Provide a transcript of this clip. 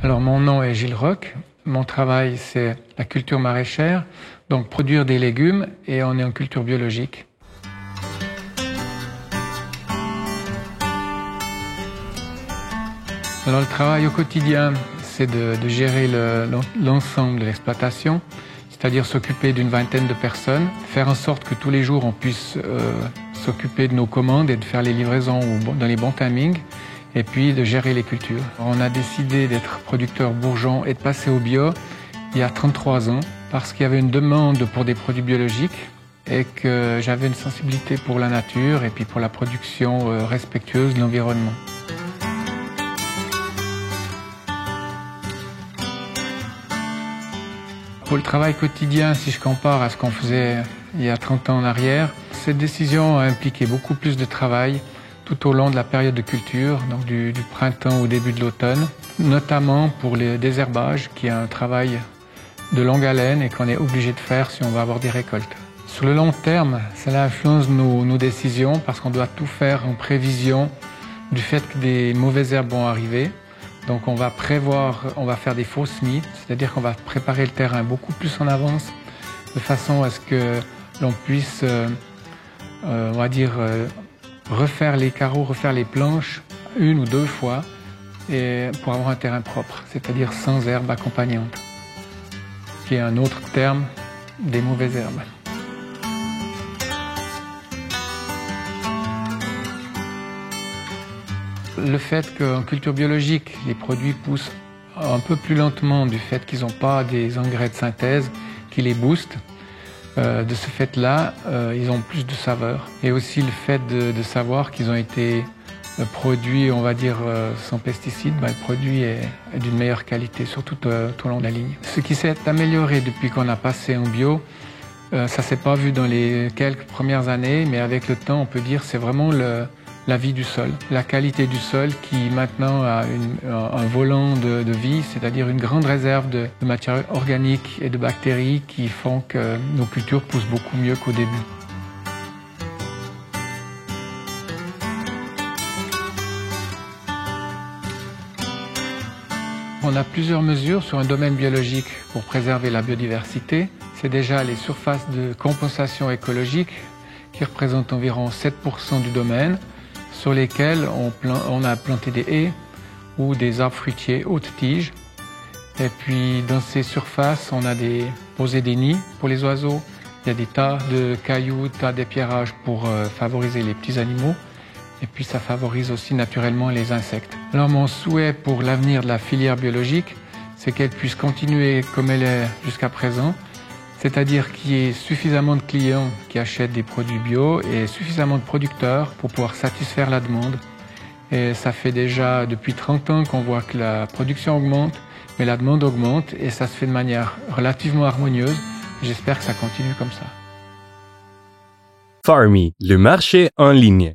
Alors mon nom est Gilles Roch. Mon travail c'est la culture maraîchère, donc produire des légumes et on est en culture biologique. Alors le travail au quotidien c'est de gérer l'ensemble de l'exploitation, c'est-à-dire s'occuper d'une vingtaine de personnes, faire en sorte que tous les jours on puisse s'occuper de nos commandes et de faire les livraisons dans les bons timings, et puis de gérer les cultures. On a décidé d'être producteur bourgeon et de passer au bio il y a 33 ans parce qu'il y avait une demande pour des produits biologiques et que j'avais une sensibilité pour la nature et puis pour la production respectueuse de l'environnement. Pour le travail quotidien, si je compare à ce qu'on faisait il y a 30 ans en arrière, cette décision a impliqué beaucoup plus de travail tout au long de la période de culture, donc du printemps au début de l'automne, notamment pour le désherbage, qui est un travail de longue haleine et qu'on est obligé de faire si on va avoir des récoltes. Sur le long terme, cela influence nos décisions parce qu'on doit tout faire en prévision du fait que des mauvaises herbes vont arriver. Donc on va faire des faux semis, c'est-à-dire qu'on va préparer le terrain beaucoup plus en avance, de façon à ce que l'on puisse, refaire les carreaux, refaire les planches une ou deux fois et pour avoir un terrain propre, c'est-à-dire sans herbes accompagnantes, qui est un autre terme des mauvaises herbes. Le fait qu'en culture biologique, les produits poussent un peu plus lentement du fait qu'ils n'ont pas des engrais de synthèse qui les boostent, de ce fait-là, ils ont plus de saveur. Et aussi le fait de savoir qu'ils ont été produits, on va dire, sans pesticides, le produit est d'une meilleure qualité, surtout tout au long de la ligne. Ce qui s'est amélioré depuis qu'on a passé en bio, ça ne s'est pas vu dans les quelques premières années, mais avec le temps, on peut dire que c'est vraiment la vie du sol, la qualité du sol qui maintenant a un volant de vie, c'est-à-dire une grande réserve de matière organique et de bactéries qui font que nos cultures poussent beaucoup mieux qu'au début. On a plusieurs mesures sur un domaine biologique pour préserver la biodiversité. C'est déjà les surfaces de compensation écologique qui représentent environ 7% du domaine, sur lesquels on a planté des haies ou des arbres fruitiers haute tige. Et puis dans ces surfaces, on a posé des nids pour les oiseaux. Il y a des tas de cailloux, tas d'épiairages pour favoriser les petits animaux. Et puis ça favorise aussi naturellement les insectes. Alors mon souhait pour l'avenir de la filière biologique, c'est qu'elle puisse continuer comme elle est jusqu'à présent. C'est-à-dire qu'il y ait suffisamment de clients qui achètent des produits bio et suffisamment de producteurs pour pouvoir satisfaire la demande. Et ça fait déjà depuis 30 ans qu'on voit que la production augmente, mais la demande augmente et ça se fait de manière relativement harmonieuse. J'espère que ça continue comme ça. Farmy, le marché en ligne.